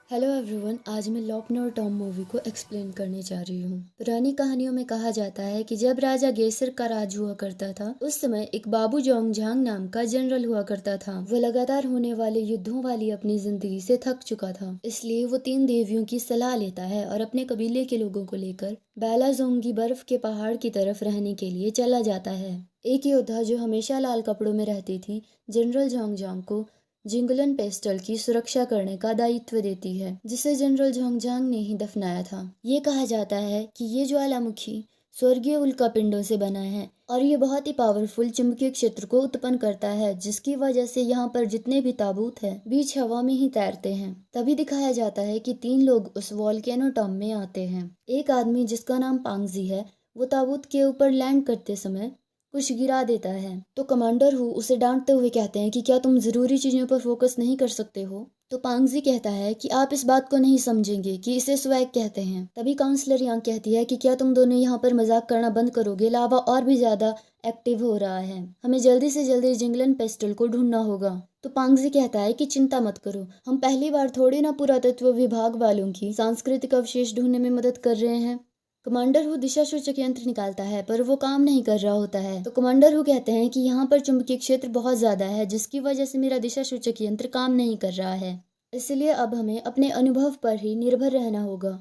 Hello everyone. आज मैं लॉपन और टॉम मूवी को एक्सप्लेन करने जा रही हूँ। पुरानी कहानियों में कहा जाता है कि जब राजा गेसर का राज हुआ करता था उस समय एक बाबू जोंगजांग नाम का जनरल हुआ करता था। वो लगातार होने वाले युद्धों वाली अपनी जिंदगी से थक चुका था, इसलिए वो 3 देवियों की सलाह लेता है और अपने कबीले के लोगों को लेकर बैलाजोंगी बर्फ के पहाड़ की तरफ रहने के लिए चला जाता है। एक योद्धा जो हमेशा लाल कपड़ों में रहती थी जनरल जोंगजांग को जिंगलन पेस्टल की सुरक्षा करने का दायित्व देती है, जिसे जनरल जोंगजांग ने ही दफनाया था। ये कहा जाता है कि ये ज्वालामुखी स्वर्गीय उल्कापिंडों से बना है और ये बहुत ही पावरफुल चुंबकीय क्षेत्र को उत्पन्न करता है, जिसकी वजह से यहाँ पर जितने भी ताबूत हैं बीच हवा में ही तैरते हैं। तभी दिखाया जाता है कि 3 लोग उस वॉल्केनो टॉम में आते हैं। एक आदमी जिसका नाम पांगजी है, वो ताबूत के ऊपर लैंड करते समय कुछ गिरा देता है, तो कमांडर हु उसे डांटते हुए कहते हैं कि क्या तुम जरूरी चीजों पर फोकस नहीं कर सकते हो। तो पांगजी कहता है कि आप इस बात को नहीं समझेंगे कि इसे स्वैग कहते हैं। तभी काउंसलर यांग कहती है कि क्या तुम दोनों यहाँ पर मजाक करना बंद करोगे, लावा और भी ज्यादा एक्टिव हो रहा है, हमें जल्दी से जल्दी जिंगलन पेस्टल को ढूंढना होगा। तो पांगजी कहता है कि चिंता मत करो, हम पहली बार थोड़ी ना पुरातत्व विभाग वालों की सांस्कृतिक अवशेष ढूंढने में मदद कर रहे हैं। कमांडर हु दिशा सूचक यंत्र निकालता है पर वो काम नहीं कर रहा होता है। तो कमांडर हु कहते हैं कि यहाँ पर चुंबकीय क्षेत्र बहुत ज्यादा है, जिसकी वजह से मेरा दिशा सूचक यंत्र काम नहीं कर रहा है, इसलिए अब हमें अपने अनुभव पर ही निर्भर रहना होगा।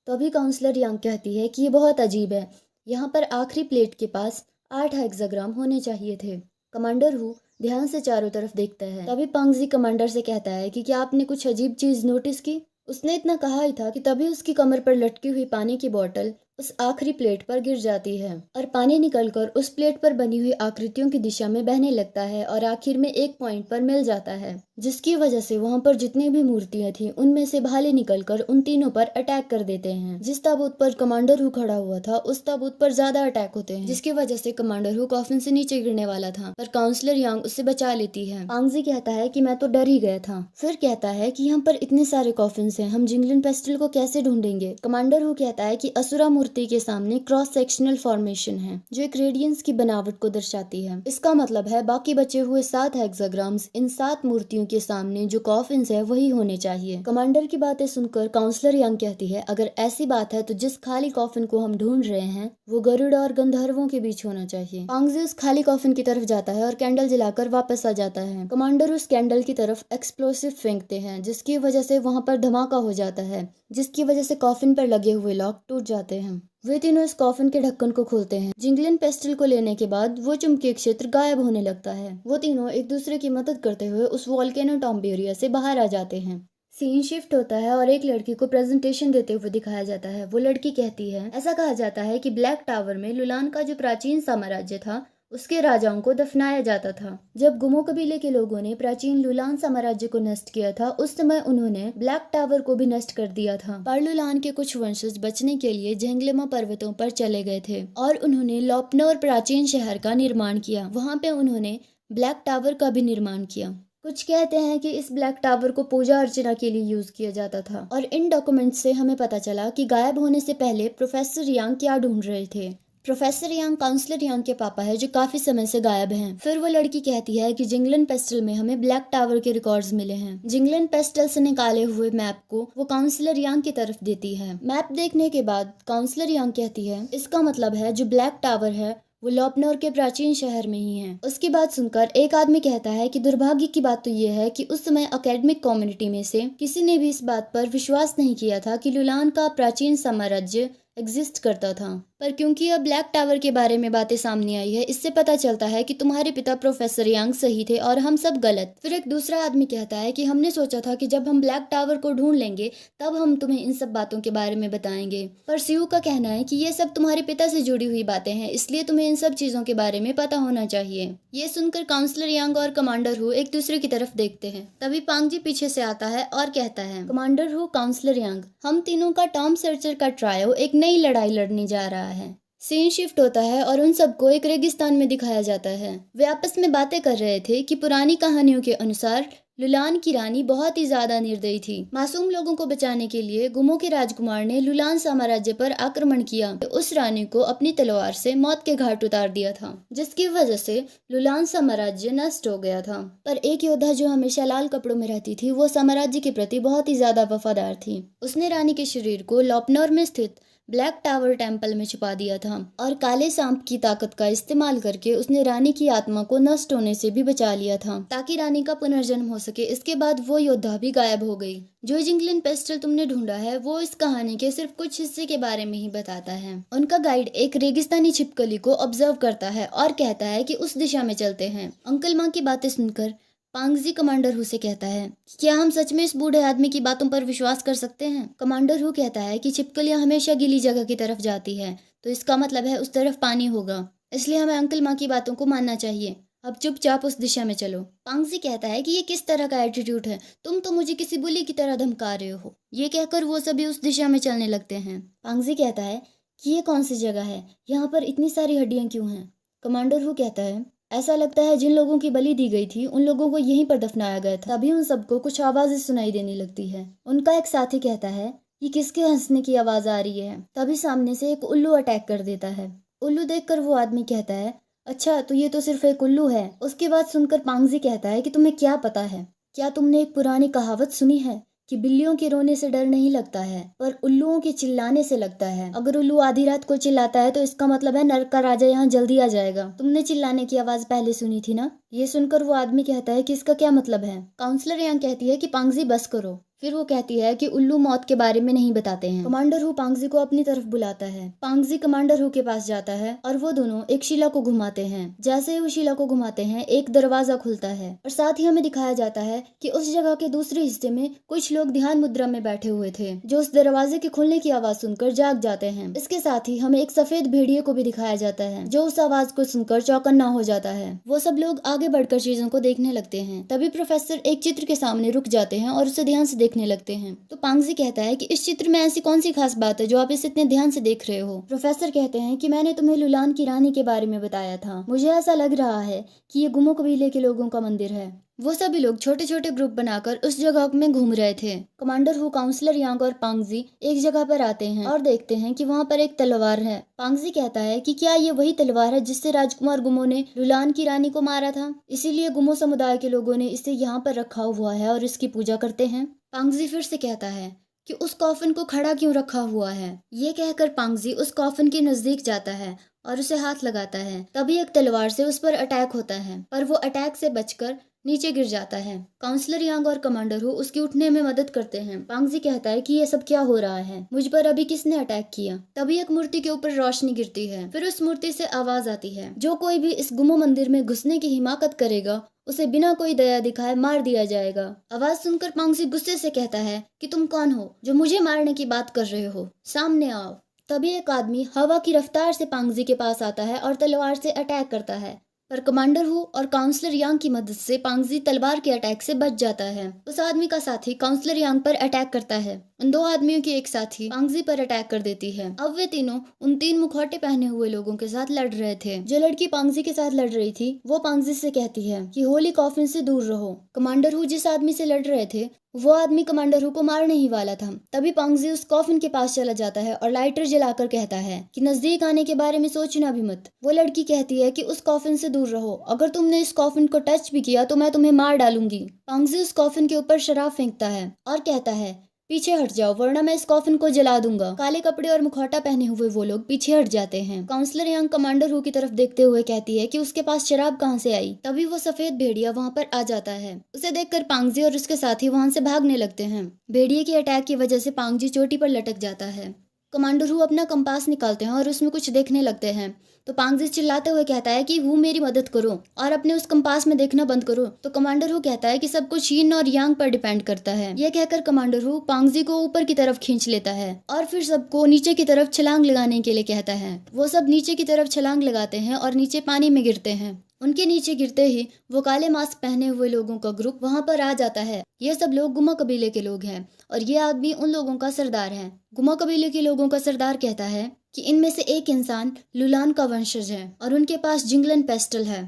तो अभी काउंसलर यांग कहती है कि ये बहुत अजीब है, यहाँ पर आखिरी प्लेट के पास 8 हेक्साग्राम होने चाहिए थे। कमांडर हु ध्यान से चारों तरफ देखता है। तभी पांगजी कमांडर से कहता है कि क्या आपने कुछ अजीब चीज नोटिस की। उसने इतना कहा ही था कि तभी उसकी कमर पर लटकी हुई पानी की बोतल उस आखिरी प्लेट पर गिर जाती है और पानी निकलकर उस प्लेट पर बनी हुई आकृतियों की दिशा में बहने लगता है और आखिर में एक पॉइंट पर मिल जाता है, जिसकी वजह से वहां पर जितनी भी मूर्तियां थी उनमें से भाले निकलकर उन तीनों पर अटैक कर देते हैं। जिस ताबूत पर कमांडर हु खड़ा हुआ था उस ताबूत पर ज्यादा अटैक होते हैं, जिसकी वजह से कमांडर हु कॉफिन से नीचे गिरने वाला था, पर काउंसलर यांग उससे बचा लेती है। पांगजी कहता है कि मैं तो डर ही गया था। फिर कहता है कि यहाँ पर इतने सारे कॉफिन हैं, हम जिंगलन पेस्टल को कैसे ढूंढेंगे। कमांडर हु कहता है कि असुरा मूर्ति के सामने क्रॉस सेक्शनल फॉर्मेशन है जो एक रेडियंस की बनावट को दर्शाती है। इसका मतलब है बाकी बचे हुए 7 हेक्साग्राम्स इन 7 मूर्तियों के सामने जो कॉफिन्स है वही होने चाहिए। कमांडर की बातें सुनकर काउंसलर यांग कहती है, अगर ऐसी बात है तो जिस खाली कॉफिन को हम ढूंढ रहे हैं वो गरुड़ और गंधर्वों के बीच होना चाहिए। पांगजी उस खाली कॉफिन की तरफ जाता है और कैंडल जलाकर वापस आ जाता है। कमांडर उस कैंडल की तरफ एक्सप्लोसिव फेंकते हैं, जिसकी वजह से वहां पर धमाका हो जाता है, जिसकी वजह से कॉफिन पर लगे हुए लॉक टूट जाते हैं। वे तीनों इस कॉफिन के ढक्कन को खोलते हैं। जिंगलन पेस्टल को लेने के बाद वो चुंबकीय क्षेत्र गायब होने लगता है। वो तीनों एक दूसरे की मदद करते हुए उस वॉल्केनो टॉम्ब एरिया से बाहर आ जाते हैं। सीन शिफ्ट होता है और एक लड़की को प्रेजेंटेशन देते हुए दिखाया जाता है। वो लड़की कहती है, ऐसा कहा जाता है कि ब्लैक टावर में लुलान का जो प्राचीन साम्राज्य था उसके राजाओं को दफनाया जाता था। जब गुमो कबीले के लोगों ने प्राचीन लुलान साम्राज्य को नष्ट किया था उस समय उन्होंने ब्लैक टावर को भी नष्ट कर दिया था। पर लुलान के कुछ वंशज बचने के लिए झेंगलेमा पर्वतों पर चले गए थे और उन्होंने लॉपनौर प्राचीन शहर का निर्माण किया। वहां पे उन्होंने ब्लैक टावर का भी निर्माण किया। कुछ कहते हैं कि इस ब्लैक टावर को पूजा अर्चना के लिए यूज किया जाता था। और इन डॉक्यूमेंट्स से हमें पता चला कि गायब होने से पहले प्रोफेसर यांग क्या ढूंढ रहे थे। प्रोफेसर यांग काउंसलर यांग के पापा है जो काफी समय से गायब हैं। फिर वो लड़की कहती है कि जिंगलन पेस्टल में हमें ब्लैक टावर के रिकॉर्ड्स मिले हैं। जिंगलन पेस्टल से निकाले हुए मैप को वो काउंसलर यांग की तरफ देती है। मैप देखने के बाद काउंसलर यांग कहती है, इसका मतलब है जो ब्लैक टावर है वो लॉपनौर के प्राचीन शहर में ही है। उसकी बात सुनकर एक आदमी कहता है कि दुर्भाग्य की बात तो ये है कि उस समय एकेडमिक कम्युनिटी में से किसी ने भी इस बात पर विश्वास नहीं किया था कि लुलान का प्राचीन साम्राज्य एग्जिस्ट करता था, पर क्योंकि अब ब्लैक टावर के बारे में बातें सामने आई है इससे पता चलता है कि तुम्हारे पिता प्रोफेसर यांग सही थे और हम सब गलत। फिर एक दूसरा आदमी कहता है कि हमने सोचा था कि जब हम ब्लैक टावर को ढूंढ लेंगे तब हम तुम्हें इन सब बातों के बारे में बताएंगे, पर सियू का कहना है कि ये सब तुम्हारे पिता से जुड़ी हुई बातें हैं, इसलिए तुम्हें इन सब चीजों के बारे में पता होना चाहिए। ये सुनकर काउंसलर यांग और कमांडर हु एक दूसरे की तरफ देखते हैं। तभी पांगजी पीछे से आता है और कहता है, कमांडर हु, काउंसलर यांग, हम तीनों का टॉम सर्चर का ट्रायो एक नई लड़ाई लड़ने जा रहा है। सीन शिफ्ट होता है और उन सबको एक रेगिस्तान में दिखाया जाता है। वे आपस में बातें कर रहे थे कि पुरानी कहानियों के अनुसार लुलान की रानी बहुत ही ज्यादा निर्दयी थी। मासूम लोगों को बचाने के लिए गुमों के राजकुमार ने लुलान साम्राज्य पर आक्रमण किया। उस रानी को अपनी तलवार से मौत के घाट उतार दिया था, जिसकी वजह से लुलान साम्राज्य नष्ट हो गया था। पर एक योद्धा जो हमेशा लाल कपड़ों में रहती थी, वो साम्राज्य के प्रति बहुत ही ज्यादा वफादार थी। उसने रानी के शरीर को लॉपनौर में स्थित ब्लैक टावर टेम्पल में छुपा दिया था और काले सांप की ताकत का इस्तेमाल करके उसने रानी की आत्मा को नष्ट होने से भी बचा लिया था, ताकि रानी का पुनर्जन्म हो सके। इसके बाद वो योद्धा भी गायब हो गई। जो जिंगलिन पेस्टल तुमने ढूंढा है वो इस कहानी के सिर्फ कुछ हिस्से के बारे में ही बताता है। उनका गाइड एक रेगिस्तानी छिपकली को ऑब्जर्व करता है और कहता है कि उस दिशा में चलते हैं। अंकल माँ की बातें सुनकर पांगजी कमांडर हु से कहता है, क्या हम सच में इस बूढ़े आदमी की बातों पर विश्वास कर सकते हैं? कमांडर हु कहता है कि छिपकलियां हमेशा गीली जगह की तरफ जाती है, तो इसका मतलब है उस तरफ पानी होगा, इसलिए हमें अंकल माँ की बातों को मानना चाहिए। अब चुपचाप उस दिशा में चलो। पांगजी कहता है कि ये किस तरह का एटीट्यूड है, तुम तो मुझे किसी बुली की तरह धमका रहे हो। ये कहकर वो सभी उस दिशा में चलने लगते हैं। पांगजी कहता है कि ये कौन सी जगह है, यहाँ पर इतनी सारी हड्डियां क्यों हैं? कमांडर हु कहता है, ऐसा लगता है जिन लोगों की बलि दी गई थी उन लोगों को यहीं पर दफनाया गया था। तभी उन सबको कुछ आवाजें सुनाई देने लगती है। उनका एक साथी कहता है कि किसके हंसने की आवाज आ रही है। तभी सामने से एक उल्लू अटैक कर देता है। उल्लू देखकर वो आदमी कहता है, अच्छा तो ये तो सिर्फ एक उल्लू है। उसकी बात सुनकर पांगजी कहता है कि तुम्हें क्या पता है? क्या तुमने एक पुरानी कहावत सुनी है कि बिल्लियों के रोने से डर नहीं लगता है, पर उल्लुओं के चिल्लाने से लगता है। अगर उल्लू आधी रात को चिल्लाता है तो इसका मतलब है नरक का राजा यहाँ जल्दी आ जाएगा। तुमने चिल्लाने की आवाज पहले सुनी थी ना? ये सुनकर वो आदमी कहता है कि इसका क्या मतलब है? काउंसलर यहाँ कहती है कि पांगजी बस करो। फिर वो कहती है कि उल्लू मौत के बारे में नहीं बताते हैं। कमांडर हु पांगजी को अपनी तरफ बुलाता है। पांगजी कमांडर हु के पास जाता है और वो दोनों एक शिला को घुमाते हैं। जैसे ही वो शिला को घुमाते हैं एक दरवाजा खुलता है और साथ ही हमें दिखाया जाता है कि उस जगह के दूसरे हिस्से में कुछ लोग ध्यान मुद्रा में बैठे हुए थे, जो उस दरवाजे के खुलने की आवाज सुनकर जाग जाते हैं। इसके साथ ही हमें एक सफेद भेड़िए को भी दिखाया जाता है, जो उस आवाज को सुनकर चौकन्ना हो जाता है। वो सब लोग आगे बढ़कर चीजों को देखने लगते हैं। तभी प्रोफेसर एक चित्र के सामने रुक जाते हैं और उसे ध्यान से देखने लगते हैं। तो पांगजी कहता है कि इस चित्र में ऐसी कौन सी खास बात है जो आप इसे इतने ध्यान से देख रहे हो? प्रोफेसर कहते हैं कि मैंने तुम्हें लुलान की रानी के बारे में बताया था। मुझे ऐसा लग रहा है कि ये गुमो कबीले के लोगों का मंदिर है। वो सभी लोग छोटे छोटे ग्रुप बनाकर उस जगह में घूम रहे थे। कमांडर हु, काउंसलर यांग और पांगजी एक जगह पर आते हैं और देखते हैं कि वहाँ पर एक तलवार है। पांगजी कहता है कि क्या ये वही तलवार है जिससे राजकुमार गुमो ने लुलान की रानी को मारा था? इसीलिए गुमो समुदाय के लोगों ने इसे यहाँ पर रखा हुआ है और इसकी पूजा करते हैं। पांगजी फिर से कहता है कि उस कॉफिन को खड़ा क्यों रखा हुआ है? ये कहकर पांगजी उस कॉफिन के नजदीक जाता है और उसे हाथ लगाता है। तभी एक तलवार से उस पर अटैक होता है, पर वो अटैक से बचकर नीचे गिर जाता है। काउंसलर यांग और कमांडर हु उसकी उठने में मदद करते हैं। पांगजी कहता है कि ये सब क्या हो रहा है, मुझ पर अभी किसने अटैक किया? तभी एक मूर्ति के ऊपर रोशनी गिरती है। फिर उस मूर्ति से आवाज आती है, जो कोई भी इस गुमो मंदिर में घुसने की हिमाकत करेगा उसे बिना कोई दया दिखाए मार दिया जाएगा। आवाज सुनकर पांगजी गुस्से से कहता है कि तुम कौन हो जो मुझे मारने की बात कर रहे हो? सामने आओ। तभी एक आदमी हवा की रफ्तार से पांगजी के पास आता है और तलवार से अटैक करता है, पर कमांडर हु और काउंसलर यांग की मदद से पांगजी तलवार के अटैक से बच जाता है। उस आदमी का साथी काउंसलर यांग पर अटैक करता है। उन दो आदमियों की एक साथी पांगजी पर अटैक कर देती है। अब वे तीनों उन तीन मुखौटे पहने हुए लोगों के साथ लड़ रहे थे। जो लड़की पांगजी के साथ लड़ रही थी वो पांगजी से कहती है कि होली कॉफिन से दूर रहो। कमांडर हु जिस आदमी से लड़ रहे थे वो आदमी कमांडर हु को मारने ही वाला था। तभी पांगजी उस कॉफिन के पास चला जाता है और लाइटर जलाकर कहता है कि नजदीक आने के बारे में सोचना भी मत। वो लड़की कहती है कि उस कॉफिन से दूर रहो, अगर तुमने इस कॉफिन को टच भी किया तो मैं तुम्हें मार डालूंगी। पांगजी उस कॉफिन के ऊपर शराब फेंकता है और कहता है पीछे हट जाओ वरना मैं इस कॉफिन को जला दूंगा। काले कपड़े और मुखौटा पहने हुए वो लोग पीछे हट जाते हैं। काउंसलर यांग कमांडर हु की तरफ देखते हुए कहती है कि उसके पास शराब कहाँ से आई? तभी वो सफेद भेड़िया वहाँ पर आ जाता है। उसे देखकर पांगजी और उसके साथी वहाँ से भागने लगते हैं। भेड़िए के अटैक की वजह से पांगजी चोटी पर लटक जाता है। कमांडर हु अपना कंपास निकालते हैं और उसमें कुछ देखने लगते हैं। तो पांगजी चिल्लाते हुए कहता है कि हु मेरी मदद करो और अपने उस कंपास में देखना बंद करो। तो कमांडर हु कहता है कि सब कुछ यिन और यांग पर डिपेंड करता है। यह कहकर कमांडर हु पांगजी को ऊपर की तरफ खींच लेता है और फिर सबको नीचे की तरफ छलांग लगाने के लिए कहता है। वो सब नीचे की तरफ छलांग लगाते हैं और नीचे पानी में गिरते हैं। उनके नीचे गिरते ही वो काले मास्क पहने हुए लोगों का ग्रुप वहां पर आ जाता है। ये सब लोग गुमा कबीले के लोग हैं और ये आदमी उन लोगों का सरदार है। गुमा कबीले के लोगों का सरदार कहता है कि इनमें से एक इंसान लुलान का वंशज है और उनके पास जिंगलन पेस्टल है।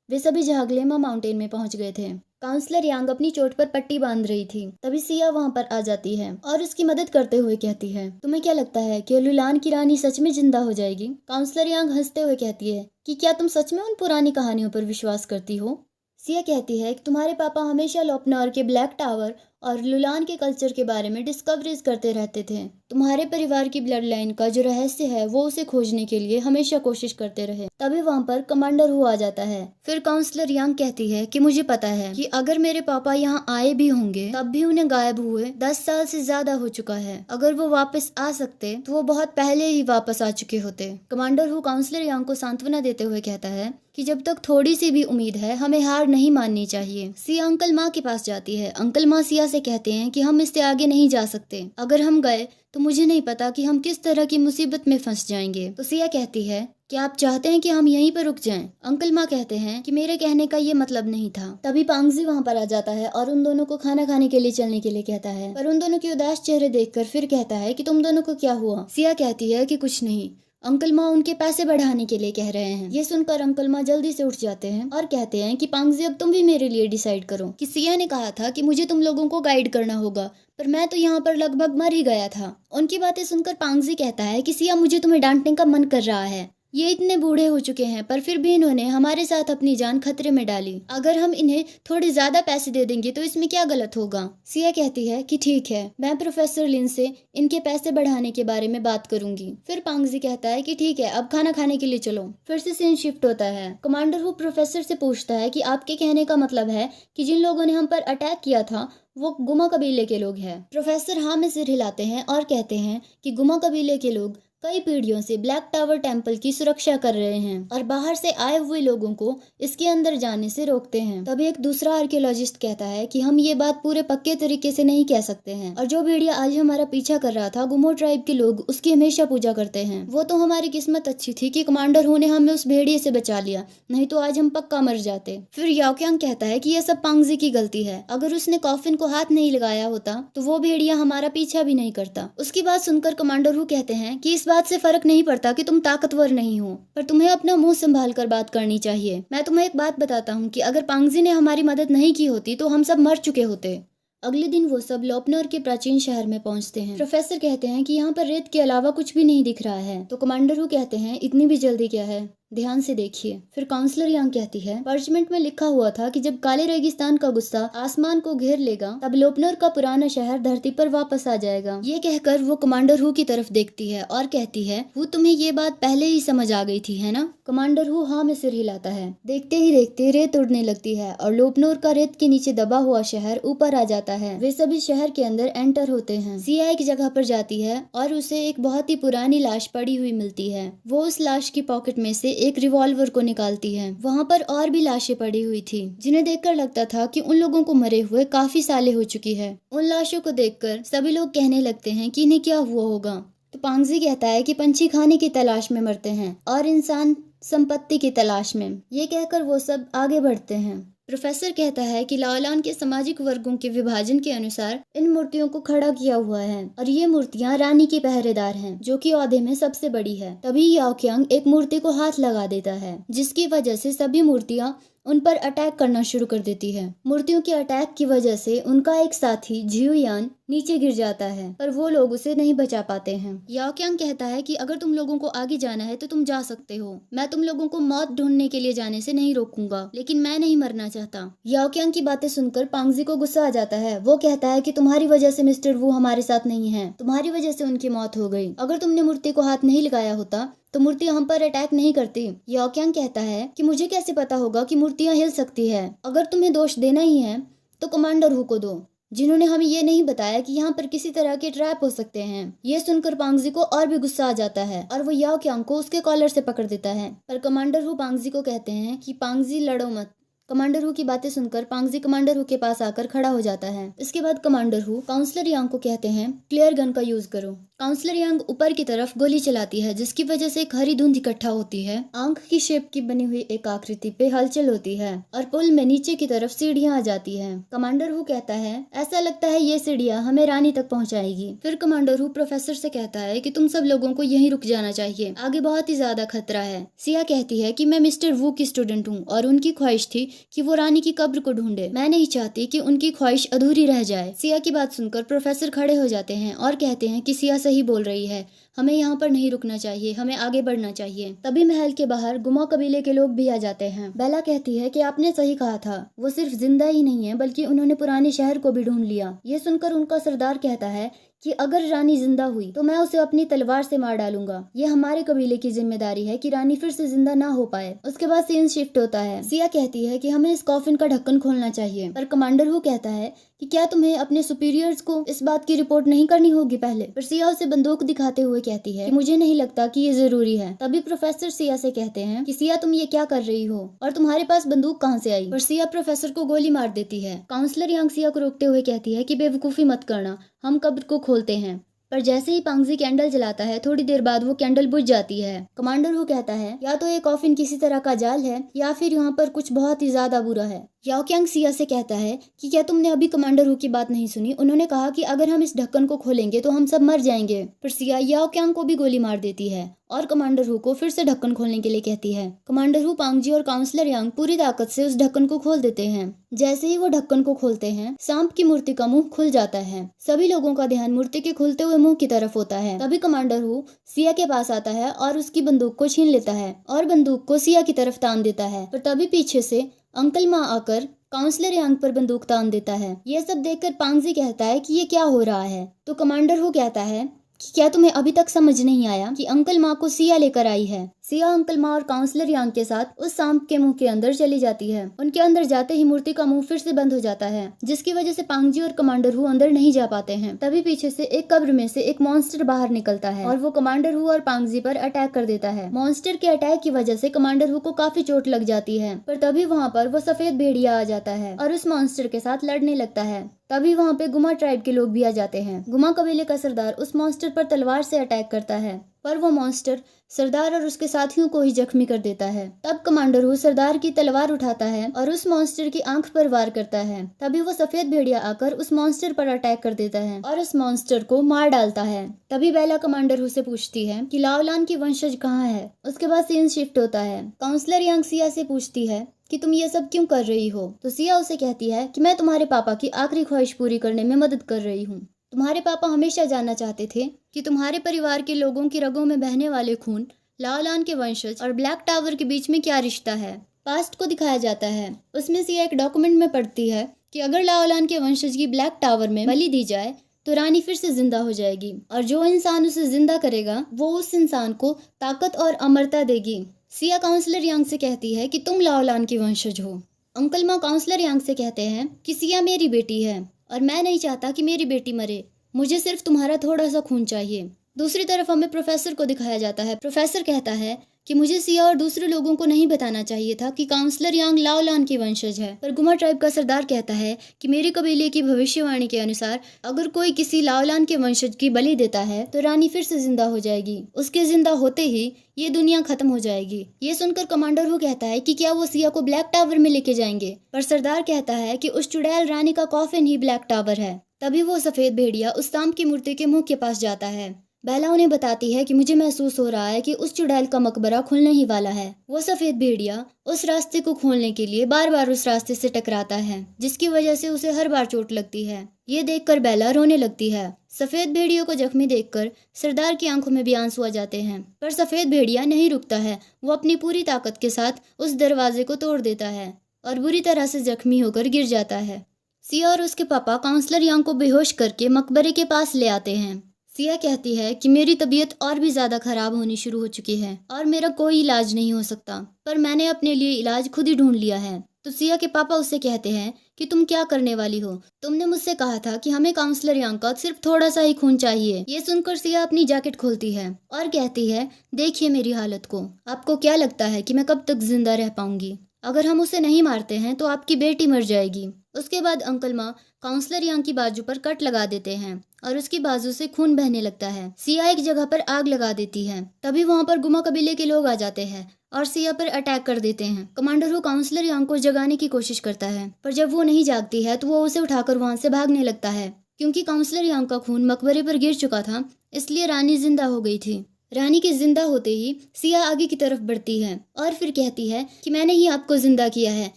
वे सभी झागलेमा माउंटेन में पहुंच गए थे। काउंसलर यांग अपनी चोट पर पट्टी बांध रही थी। तभी सिया वहाँ पर आ जाती है और उसकी मदद करते हुए कहती है, तुम्हें क्या लगता है कि लुलान की रानी सच में जिंदा हो जाएगी? काउंसलर यांग हंसते हुए कहती है कि क्या तुम सच में उन पुरानी कहानियों पर विश्वास करती हो? सिया कहती है कि तुम्हारे पापा हमेशा लोपनौर के ब्लैक टावर और लुलान के कल्चर के बारे में डिस्कवरीज करते रहते थे। तुम्हारे परिवार की ब्लड लाइन का जो रहस्य है वो उसे खोजने के लिए हमेशा कोशिश करते रहे। तभी वहाँ पर कमांडर हु आ जाता है। फिर काउंसलर यांग कहती है कि मुझे पता है कि अगर मेरे पापा यहाँ आए भी होंगे तब भी उन्हें गायब हुए 10 साल से ज्यादा हो चुका है। अगर वो वापस आ सकते तो वो बहुत पहले ही वापस आ चुके होते। कमांडर हु काउंसलर यांग को सांत्वना देते हुए कहता है कि जब तक थोड़ी सी भी उम्मीद है हमें हार नहीं माननी चाहिए। सिया अंकल माँ के पास जाती है। अंकल माँ सिया से कहते हैं कि हम इससे आगे नहीं जा सकते। अगर हम गए तो मुझे नहीं पता कि हम किस तरह की मुसीबत में फंस जाएंगे। तो सिया कहती है कि आप चाहते हैं कि हम यहीं पर रुक जाएं? अंकल माँ कहते हैं कि मेरे कहने का ये मतलब नहीं था। तभी पांगजी वहाँ पर आ जाता है और उन दोनों को खाना खाने के लिए चलने के लिए कहता है, पर उन दोनों के उदास चेहरे देखकर फिर कहता है कि तुम दोनों को क्या हुआ? सिया कहती है कि कुछ नहीं, अंकल माँ उनके पैसे बढ़ाने के लिए कह रहे हैं। ये सुनकर अंकल माँ जल्दी से उठ जाते हैं और कहते हैं कि पांगजी अब तुम भी मेरे लिए डिसाइड करो कि सिया ने कहा था कि मुझे तुम लोगों को गाइड करना होगा, पर मैं तो यहाँ पर लगभग मर ही गया था। उनकी बातें सुनकर पांगजी कहता है कि सिया मुझे तुम्हें डांटने का मन कर रहा है। ये इतने बूढ़े हो चुके हैं पर फिर भी इन्होंने हमारे साथ अपनी जान खतरे में डाली। अगर हम इन्हें थोड़े ज्यादा पैसे दे देंगे तो इसमें क्या गलत होगा? सिया कहती है कि ठीक है, मैं प्रोफेसर लिन से इनके पैसे बढ़ाने के बारे में बात करूंगी। फिर पांगजी कहता है कि ठीक है, अब खाना खाने के लिए चलो। फिर से सीन शिफ्ट होता है। कमांडर हु प्रोफेसर से पूछता है कि आपके कहने का मतलब है कि जिन लोगों ने हम पर अटैक किया था वो गुमा कबीले के लोग हैं? प्रोफेसर हाँ में सिर हिलाते हैं और कहते हैं कि गुमा कबीले के लोग कई पीढ़ियों से ब्लैक टावर टेम्पल की सुरक्षा कर रहे हैं और बाहर से आए हुए लोगों को इसके अंदर जाने से रोकते हैं। तभी एक दूसरा आर्कियोलॉजिस्ट कहता है कि हम ये बात पूरे पक्के तरीके से नहीं कह सकते हैं, और जो भेड़िया आज हमारा पीछा कर रहा था गुमो ट्राइब के लोग उसकी हमेशा पूजा करते हैं। वो तो हमारी किस्मत अच्छी थी कि कमांडर हु ने हमें उस भेड़िए से बचा लिया, नहीं तो आज हम पक्का मर जाते। फिर याओक्यांग कहता है कि यह सब पांगजी की गलती है। अगर उसने कॉफिन को हाथ नहीं लगाया होता तो वो भेड़िया हमारा पीछा भी नहीं करता। उसकी बात सुनकर कमांडर हु कहते हैं कि इस बात से फर्क नहीं पड़ता कि तुम ताकतवर नहीं हो, पर तुम्हें अपना मुंह संभाल कर बात करनी चाहिए। मैं तुम्हें एक बात बताता हूँ कि अगर पांगजी ने हमारी मदद नहीं की होती तो हम सब मर चुके होते। अगले दिन वो सब लोपनर के प्राचीन शहर में पहुंचते हैं। प्रोफेसर कहते हैं कि यहाँ पर रेत के अलावा कुछ भी नहीं दिख रहा है। तो कमांडर हु कहते हैं इतनी भी जल्दी क्या है, ध्यान से देखिए। फिर काउंसलर यांग कहती है पार्चमेंट में लिखा हुआ था कि जब काले रेगिस्तान का गुस्सा आसमान को घेर लेगा तब लोपनर का पुराना शहर धरती पर वापस आ जाएगा। ये कहकर वो कमांडर हु की तरफ देखती है और कहती है वो तुम्हें ये बात पहले ही समझ आ गई थी है ना? कमांडर हु हाँ में सिर हिलाता है। देखते ही देखते रेत उड़ने लगती है और लोपनोर का रेत के नीचे दबा हुआ शहर ऊपर आ जाता है। वे सभी शहर के अंदर एंटर होते हैं। सिया एक जगह पर जाती है और उसे एक बहुत ही पुरानी लाश पड़ी हुई मिलती है। वो उस लाश की पॉकेट में से एक रिवॉल्वर को निकालती है। वहाँ पर और भी लाशें पड़ी हुई थी जिन्हें देखकर लगता था कि उन लोगों को मरे हुए काफी सालें हो चुकी है। उन लाशों को देखकर सभी लोग कहने लगते हैं कि इन्हें क्या हुआ होगा। तो पांगजी कहता है कि पंछी खाने की तलाश में मरते हैं और इंसान संपत्ति की तलाश में। ये कहकर वो सब आगे बढ़ते हैं। प्रोफेसर कहता है कि लाओलान के सामाजिक वर्गों के विभाजन के अनुसार इन मूर्तियों को खड़ा किया हुआ है और ये मूर्तियां रानी की पहरेदार हैं, जो कि औहदे में सबसे बड़ी है। तभी याओक्यांग एक मूर्ति को हाथ लगा देता है, जिसकी वजह से सभी मूर्तियां उन पर अटैक करना शुरू कर देती है। मूर्तियों के अटैक की वजह से उनका एक साथी झियुयान नीचे गिर जाता है, पर वो लोग उसे नहीं बचा पाते हैं। याओक्यांग कहता है कि अगर तुम लोगों को आगे जाना है तो तुम जा सकते हो। मैं तुम लोगों को मौत ढूंढने के लिए जाने से नहीं रोकूंगा, लेकिन मैं नहीं मरना चाहता। याओक्यांग की बातें सुनकर पांगजी को गुस्सा आ जाता है। वो कहता है कि तुम्हारी वजह से मिस्टर वू हमारे साथ नहीं है, तुम्हारी वजह से उनकी मौत हो गई। अगर तुमने मूर्ति को हाथ नहीं लगाया होता तो मूर्ति हम पर अटैक नहीं करती। याओक्यांग कहता है कि मुझे कैसे पता होगा कि मूर्तियां हिल सकती है। अगर तुम्हें दोष देना ही है तो कमांडर हु को दो, जिन्होंने हमें ये नहीं बताया कि यहाँ पर किसी तरह के ट्रैप हो सकते हैं। ये सुनकर पांगजी को और भी गुस्सा आ जाता है और वो याओक्यांग को उसके कॉलर से पकड़ देता है। पर कमांडर हु पांगजी को कहते हैं कि पांगजी लड़ो मत। कमांडर हु की बातें सुनकर पांगजी कमांडर हु के पास आकर खड़ा हो जाता है। इसके बाद कमांडर हु काउंसलर यांग को कहते हैं क्लियर गन का यूज करो। काउंसलर यांग ऊपर की तरफ गोली चलाती है, जिसकी वजह से एक हरी धुंध इकट्ठा होती है। आंख की शेप की बनी हुई एक आकृति पे हलचल होती है और पुल में नीचे की तरफ सीढ़ियां आ जाती है। कमांडर हु कहता है, ऐसा लगता है ये सीढ़ियां हमें रानी तक पहुंचाएगी। फिर कमांडर हु प्रोफेसर से कहता है कि तुम सब लोगों को यहीं रुक जाना चाहिए, आगे बहुत ही ज्यादा खतरा है। सिया कहती है कि मैं मिस्टर वू की स्टूडेंट हूँ और उनकी ख्वाहिश थी कि वो रानी की कब्र को ढूंढे। मैं नहीं चाहती कि उनकी ख्वाहिश अधूरी रह जाए। सिया की बात सुनकर प्रोफेसर खड़े हो जाते हैं और कहते हैं कि सिया सही बोल रही है, हमें यहाँ पर नहीं रुकना चाहिए, हमें आगे बढ़ना चाहिए। तभी महल के बाहर गुमा कबीले के लोग भी आ जाते हैं। बेला कहती है कि आपने सही कहा था, वो सिर्फ जिंदा ही नहीं है बल्कि उन्होंने पुराने शहर को भी ढूंढ लिया। ये सुनकर उनका सरदार कहता है कि अगर रानी जिंदा हुई तो मैं उसे अपनी तलवार से मार डालूंगा। ये हमारे कबीले की जिम्मेदारी है कि रानी फिर से जिंदा ना हो पाए। उसके बाद सीन शिफ्ट होता है। सिया कहती है कि हमें इस कॉफिन का ढक्कन खोलना चाहिए, पर कमांडर हु कहता है कि क्या तुम्हें अपने सुपीरियर्स को इस बात की रिपोर्ट नहीं करनी होगी पहले। पर सिया उसे बंदूक दिखाते हुए कहती है कि मुझे नहीं लगता कि ये जरूरी है। तभी प्रोफेसर सिया से कहते हैं कि सिया तुम ये क्या कर रही हो और तुम्हारे पास बंदूक कहाँ से आई। पर सिया प्रोफेसर को गोली मार देती है। काउंसलर यांग सिया को रोकते हुए कहती है कि बेवकूफी मत करना, हम कब्र को खोलते हैं। पर जैसे ही पांगजी कैंडल जलाता है, थोड़ी देर बाद वो कैंडल बुझ जाती है। कमांडर हु कहता है, या तो ये कॉफिन किसी तरह का जाल है या फिर यहाँ पर कुछ बहुत ही ज्यादा बुरा है। याओ क्यांग सिया से कहता है कि क्या तुमने अभी कमांडर हु की बात नहीं सुनी, उन्होंने कहा कि अगर हम इस ढक्कन को खोलेंगे तो हम सब मर जाएंगे। पर सिया याओ क्यांग को भी गोली मार देती है और कमांडर हु को फिर से ढक्कन खोलने के लिए कहती है। कमांडर हु, पांगजी और काउंसलर यांग पूरी ताकत से उस ढक्कन को खोल देते हैं। जैसे ही वो ढक्कन को खोलते हैं, सांप की मूर्ति का मुंह खुल जाता है। सभी लोगों का ध्यान मूर्ति के खुलते हुए मुंह की तरफ होता है। तभी कमांडर हु सिया के पास आता है और उसकी बंदूक को छीन लेता है और बंदूक को सिया की तरफ तान देता है। पर तभी पीछे से अंकल माँ आकर काउंसलर यांग पर बंदूक तान देता है। यह सब देखकर पांगजी कहता है कि ये क्या हो रहा है। तो कमांडर हु कहता है कि क्या तुम्हें अभी तक समझ नहीं आया कि अंकल माँ को सिया लेकर आई है। सिया अंकल माँ और काउंसलर यांग के साथ उस सांप के मुंह के अंदर चली जाती है। उनके अंदर जाते ही मूर्ति का मुंह फिर से बंद हो जाता है, जिसकी वजह से पांगजी और कमांडर हु अंदर नहीं जा पाते हैं। तभी पीछे से एक कब्र में से एक मॉन्स्टर बाहर निकलता है और वो कमांडर हु और पांगजी पर अटैक कर देता है। मॉन्स्टर के अटैक की वजह से कमांडर हु को काफी चोट लग जाती है, पर तभी वहाँ पर वो सफेद भेड़िया आ जाता है और उस मॉन्स्टर के साथ लड़ने लगता है। तभी वहाँ पे गुमा ट्राइब के लोग भी आ जाते हैं। गुमा कबीले का सरदार उस मॉन्स्टर पर तलवार से अटैक करता है, पर वो मॉन्स्टर सरदार और उसके साथियों को ही जख्मी कर देता है। तब कमांडर हु सरदार की तलवार उठाता है और उस मॉन्स्टर की आंख पर वार करता है। तभी वो सफेद भेड़िया आकर उस मॉन्स्टर पर अटैक कर देता है और उस मॉन्स्टर को मार डालता है। तभी बेला कमांडर हु से पूछती है कि लाओलान की वंशज कहाँ है। उसके बाद सीन शिफ्ट होता है। काउंसलर यांग सिया से पूछती है कि तुम ये सब क्यों कर रही हो। तो सिया उसे कहती है कि मैं तुम्हारे पापा की आखिरी ख्वाहिश पूरी करने में मदद कर रही हूँ। तुम्हारे पापा हमेशा जानना चाहते थे कि तुम्हारे परिवार के लोगों की रगों में बहने वाले खून, लाओलान के वंशज और ब्लैक टावर के बीच में क्या रिश्ता है। पास्ट को दिखाया जाता है। उसमें सिया एक डॉक्यूमेंट में पढ़ती है कि अगर लाओलान के वंशज की ब्लैक टावर में बलि दी जाए तो रानी फिर से जिंदा हो जाएगी और जो इंसान उसे जिंदा करेगा वो उस इंसान को ताकत और अमरता देगी। सिया काउंसलर यांग से कहती है कि तुम लाओलान की वंशज हो। अंकल माँ काउंसलर यांग से कहते हैं कि सिया मेरी बेटी है और मैं नहीं चाहता कि मेरी बेटी मरे, मुझे सिर्फ तुम्हारा थोड़ा सा खून चाहिए। दूसरी तरफ हमें प्रोफेसर को दिखाया जाता है। प्रोफेसर कहता है कि मुझे सिया और दूसरे लोगों को नहीं बताना चाहिए था कि काउंसलर यांग लाओलान की वंशज है। पर गुमा ट्राइब का सरदार कहता है कि मेरे कबीले की भविष्यवाणी के अनुसार अगर कोई किसी लाओलान के वंशज की बलि देता है तो रानी फिर से जिंदा हो जाएगी। उसके जिंदा होते ही ये दुनिया खत्म हो जाएगी। ये सुनकर कमांडर हु कहता है कि क्या वो सिया को ब्लैक टावर में लेके जाएंगे। पर सरदार कहता है कि उस चुड़ैल रानी का कॉफिन ही ब्लैक टावर है। तभी वो सफेद भेड़िया उस सांप की मूर्ति के मुंह के पास जाता है। बेला उन्हें बताती है कि मुझे महसूस हो रहा है कि उस चुड़ैल का मकबरा खुलने ही वाला है। वो सफेद भेड़िया उस रास्ते को खोलने के लिए बार बार उस रास्ते से टकराता है, जिसकी वजह से उसे हर बार चोट लगती है। ये देखकर बेला रोने लगती है। सफेद भेड़ियों को जख्मी देखकर सरदार की आंखों में भी आंसू आ जाते हैं, पर सफेद भेड़िया नहीं रुकता है। वो अपनी पूरी ताकत के साथ उस दरवाजे को तोड़ देता है और बुरी तरह से जख्मी होकर गिर जाता है। सिया और उसके पापा काउंसलर यांग को बेहोश करके मकबरे के पास ले आते हैं। सिया कहती है कि मेरी तबीयत और भी ज्यादा खराब होनी शुरू हो चुकी है और मेरा कोई इलाज नहीं हो सकता, पर मैंने अपने लिए इलाज खुद ही ढूंढ लिया है। तो सिया के पापा उससे कहते हैं कि तुम क्या करने वाली हो, तुमने मुझसे कहा था कि हमें काउंसलर यांग का सिर्फ थोड़ा सा ही खून चाहिए। ये सुनकर सिया अपनी जैकेट खोलती है और कहती है, देखिए मेरी हालत को, आपको क्या लगता है कि मैं कब तक जिंदा रह पाऊंगी? अगर हम उसे नहीं मारते हैं तो आपकी बेटी मर जाएगी। उसके बाद अंकल माँ काउंसलर यांग की बाजू पर कट लगा देते हैं और उसकी बाजू से खून बहने लगता है। सिया एक जगह पर आग लगा देती है। तभी वहाँ पर गुमा कबीले के लोग आ जाते हैं और सिया पर अटैक कर देते हैं। कमांडर हु काउंसलर यांग को जगाने की कोशिश करता है, पर जब वो नहीं जागती है तो वो उसे उठाकर वहाँ से भागने लगता है। क्योंकि काउंसलर यांग का खून मकबरे पर गिर चुका था, इसलिए रानी जिंदा हो गई थी। रानी के जिंदा होते ही सिया आगे की तरफ बढ़ती है और फिर कहती है कि मैंने ही आपको जिंदा किया है,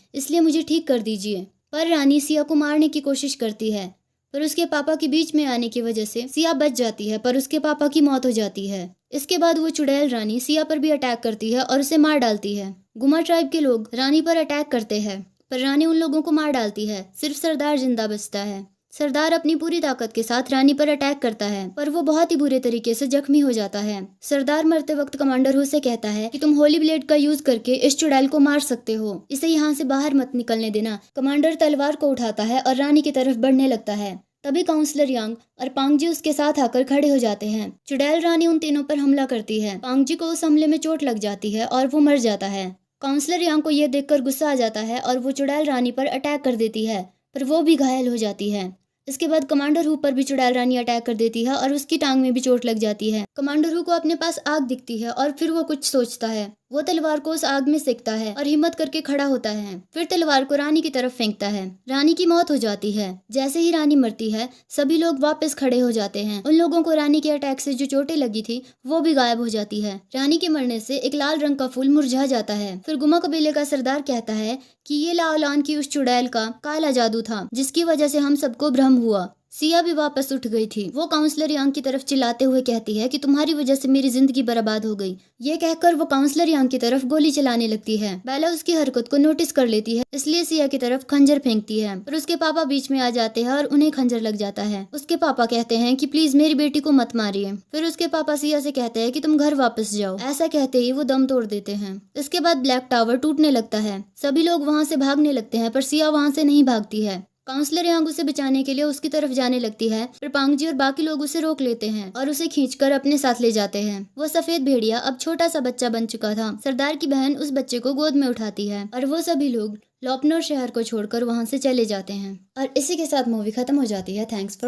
इसलिए मुझे ठीक कर दीजिए। पर रानी सिया को मारने की कोशिश करती है, पर उसके पापा के बीच में आने की वजह से सिया बच जाती है, पर उसके पापा की मौत हो जाती है। इसके बाद वो चुड़ैल रानी सिया पर भी अटैक करती है और उसे मार डालती है। गुमा ट्राइब के लोग रानी पर अटैक करते हैं, पर रानी उन लोगों को मार डालती है। सिर्फ सरदार जिंदा बचता है। सरदार अपनी पूरी ताकत के साथ रानी पर अटैक करता है, पर वो बहुत ही बुरे तरीके से जख्मी हो जाता है। सरदार मरते वक्त कमांडर हु से कहता है कि तुम होली ब्लेड का यूज करके इस चुड़ैल को मार सकते हो, इसे यहाँ से बाहर मत निकलने देना। कमांडर तलवार को उठाता है और रानी की तरफ बढ़ने लगता है। तभी काउंसलर यांग और पांगजी उसके साथ आकर खड़े हो जाते हैं। चुड़ैल रानी उन तीनों पर हमला करती है। पांगजी को उस हमले में चोट लग जाती है और वो मर जाता है। काउंसलर यांग को यह देखकर गुस्सा आ जाता है और वो चुड़ैल रानी पर अटैक कर देती है, पर वो भी घायल हो जाती है। इसके बाद कमांडर हु पर भी चुड़ैल रानी अटैक कर देती है और उसकी टांग में भी चोट लग जाती है। कमांडर हु को अपने पास आग दिखती है और फिर वो कुछ सोचता है। वो तलवार को उस आग में सेकता है और हिम्मत करके खड़ा होता है। फिर तलवार को रानी की तरफ फेंकता है। रानी की मौत हो जाती है। जैसे ही रानी मरती है, सभी लोग वापस खड़े हो जाते हैं। उन लोगों को रानी के अटैक से जो चोटें लगी थी वो भी गायब हो जाती है। रानी के मरने से एक लाल रंग का फूल मुरझा जाता है। फिर गुमा कबीले का सरदार कहता है कि ये लाओलान की उस चुड़ैल का काला जादू था, जिसकी वजह से हम सबको भ्रम हुआ। सिया भी वापस उठ गई थी। वो काउंसलर यांग की तरफ चिल्लाते हुए कहती है कि तुम्हारी वजह से मेरी जिंदगी बर्बाद हो गई। ये कहकर वो काउंसलर यांग की तरफ गोली चलाने लगती है। बेला उसकी हरकत को नोटिस कर लेती है, इसलिए सिया की तरफ खंजर फेंकती है, पर उसके पापा बीच में आ जाते हैं और उन्हें खंजर लग जाता है। उसके पापा कहते हैं कि प्लीज मेरी बेटी को मत मारिए। फिर उसके पापा सिया से कहते हैं कि तुम घर वापस जाओ। ऐसा कहते ही वो दम तोड़ देते हैं। इसके बाद ब्लैक टावर टूटने लगता है। सभी लोग वहाँ से भागने लगते हैं, पर सिया वहाँ से नहीं भागती है। काउंसलर यांग उसे बचाने के लिए उसकी तरफ जाने लगती है, पर पांगजी और बाकी लोग उसे रोक लेते हैं और उसे खींचकर अपने साथ ले जाते हैं। वो सफेद भेड़िया अब छोटा सा बच्चा बन चुका था। सरदार की बहन उस बच्चे को गोद में उठाती है और वो सभी लोग लॉपनोर शहर को छोड़कर वहाँ से चले जाते हैं। और इसी के साथ मूवी खत्म हो जाती है। Thanks for